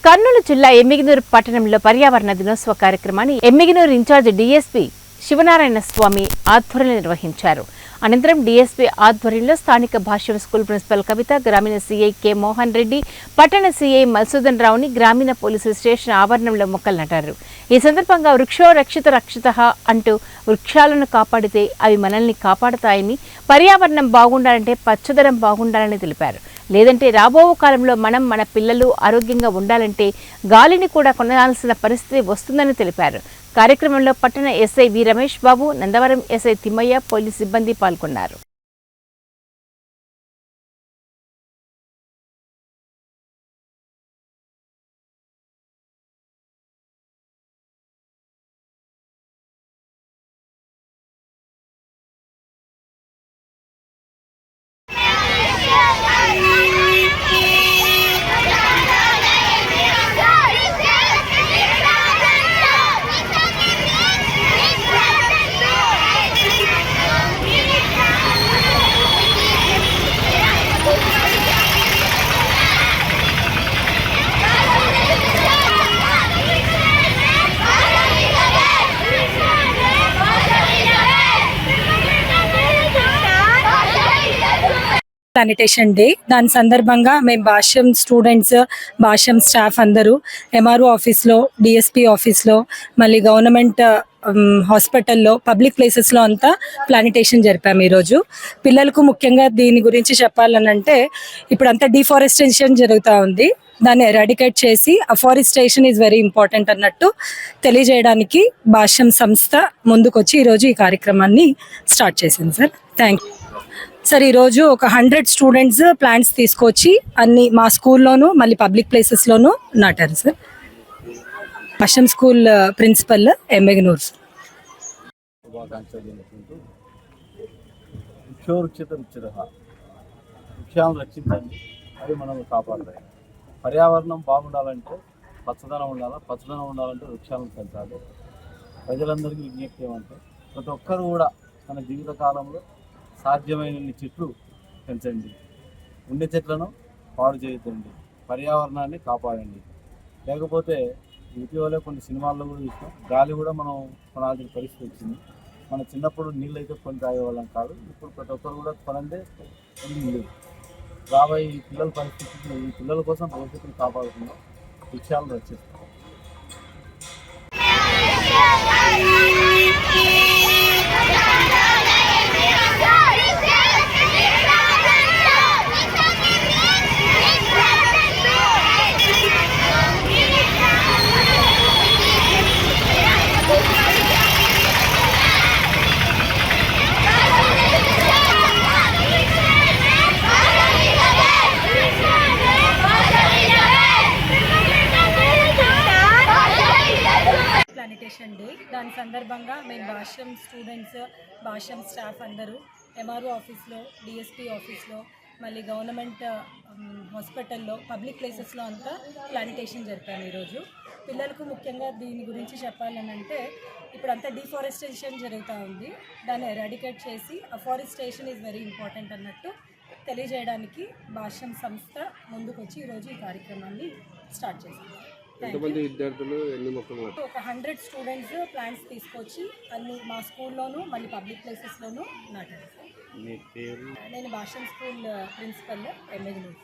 కర్నూలు జిల్లా ఎమ్మిగనూరు పట్టణంలో పర్యావరణ దినోత్సవ కార్యక్రమాన్ని ఎమ్మిగనూరు ఇన్ఛార్జ్ డీఎస్పీ శివనారాయణ స్వామి ఆధ్వర్యంలో నిర్వహించారు. అనంతరం డీఎస్పీ ఆధ్వర్యంలో స్థానిక భాష్యం స్కూల్ ప్రిన్సిపల్ కవిత, గ్రామీణ సీఐ కె మోహన్ రెడ్డి, పట్టణ సీఐ మధుసూదన్ రావుని గ్రామీణ పోలీసు స్టేషన్ ఆవరణంలో మొక్కలు నాటారు. ఈ సందర్భంగా వృక్షో రక్షిత రక్షితః అంటూ వృక్షాలను కాపాడితే అవి మనల్ని కాపాడుతాయని, పర్యావరణం బాగుండాలంటే పచ్చదనం బాగుండాలని తెలిపారు. లేదంటే రాబో కాలంలో మనం మన పిల్లలు ఆరోగ్యంగా ఉండాలంటే గాలిని కూడా కొనాల్సిన పరిస్థితి వస్తుందని తెలిపారు. కార్యక్రమంలో పట్టణ ఎస్ఐ వి రమేష్ బాబు, నందవరం ఎస్ఐ తిమ్మయ్య, పోలీసు సిబ్బంది పాల్గొన్నారు. శానిటేషన్ డే దాని సందర్భంగా మేము భాష్యం స్టూడెంట్స్, భాష్యం స్టాఫ్ అందరూ ఎంఆర్ఓ ఆఫీస్లో, డిఎస్పీ ఆఫీస్లో, మళ్ళీ గవర్నమెంట్ హాస్పిటల్లో, పబ్లిక్ ప్లేసెస్లో అంతా ప్లానిటేషన్ జరిపాము. ఈరోజు పిల్లలకు ముఖ్యంగా దీని గురించి చెప్పాలనంటే ఇప్పుడు అంతా డిఫారెస్టేషన్ జరుగుతూ ఉంది. దాన్ని ఎరాడికేట్ చేసి అఫారెస్టేషన్ ఈజ్ వెరీ ఇంపార్టెంట్ అన్నట్టు తెలియజేయడానికి భాష్యం సంస్థ ముందుకొచ్చి ఈరోజు ఈ కార్యక్రమాన్ని స్టార్ట్ చేసింది. Sir thank you sir. ఈరోజు ఒక 100 స్టూడెంట్స్ ప్లాంట్స్ తీసుకొచ్చి అన్ని మా స్కూల్లోనూ మళ్ళీ పబ్లిక్ ప్లేసెస్లోనూ నాటారు. సార్ భాష్యం స్కూల్ ప్రిన్సిపల్ ఎమ్మిగనూరు. వృక్షాలను రక్షించండి, అవి మనం కాపాడతాయి. పర్యావరణం బాగుండాలంటే పచ్చదనం ఉండాలి, పచ్చదనం ఉండాలంటే వృక్షాలను పెంచాలి. ప్రజలందరికీ విజ్ఞప్తి ఏమంటే ప్రతి ఒక్కరు కూడా తన జీవిత కాలంలో సాధ్యమైన చెట్లు పెంచండి, ఉండే చెట్లను పాడు చేయొద్దండి, పర్యావరణాన్ని కాపాడండి. లేకపోతే ఇటీవలే కొన్ని సినిమాల్లో కూడా చూసినాం, గాలి కూడా మనం కొనాల్సిన పరిస్థితి వచ్చింది. మన చిన్నప్పుడు నీళ్ళు అయితే కొని తాగేవాళ్ళం కాదు, ఇప్పుడు ప్రతి ఒక్కరు కూడా కొనందే నీళ్ళు. రాబోయే ఈ పిల్లల పరిస్థితి, ఈ పిల్లల కోసం భవిష్యత్తును కాపాడుతున్నాం, వృక్షాలను రక్షిస్తాం. డే దాని సందర్భంగా మేము భాష్యం స్టూడెంట్స్, భాష్యం స్టాఫ్ అందరూ ఎంఆర్ఓ ఆఫీస్లో, డిఎస్పీ ఆఫీస్లో, మళ్ళీ గవర్నమెంట్ హాస్పిటల్లో, పబ్లిక్ ప్లేసెస్లో అంతా ప్లానిటేషన్ జరిపాము. ఈరోజు పిల్లలకు ముఖ్యంగా దీని గురించి చెప్పాలనంటే ఇప్పుడు అంతా డిఫారెస్టేషన్ జరుగుతూ ఉంది. దాన్ని ఎరాడికేట్ చేసి అఫారెస్టేషన్ ఈజ్ వెరీ ఇంపార్టెంట్ అన్నట్టు తెలియజేయడానికి భాష్యం సంస్థ ముందుకొచ్చి ఈరోజు ఈ కార్యక్రమాన్ని స్టార్ట్ చేసింది. ఒక 100 స్టూడెంట్స్ ప్లాంట్స్ తీసుకొచ్చి అన్ని మా స్కూల్లోనూ మళ్ళీ పబ్లిక్ ప్లేసెస్లోనూ నాటారు. నేను భాష్యం స్కూల్ ప్రిన్సిపల్ ఎమ్మిగనూరు.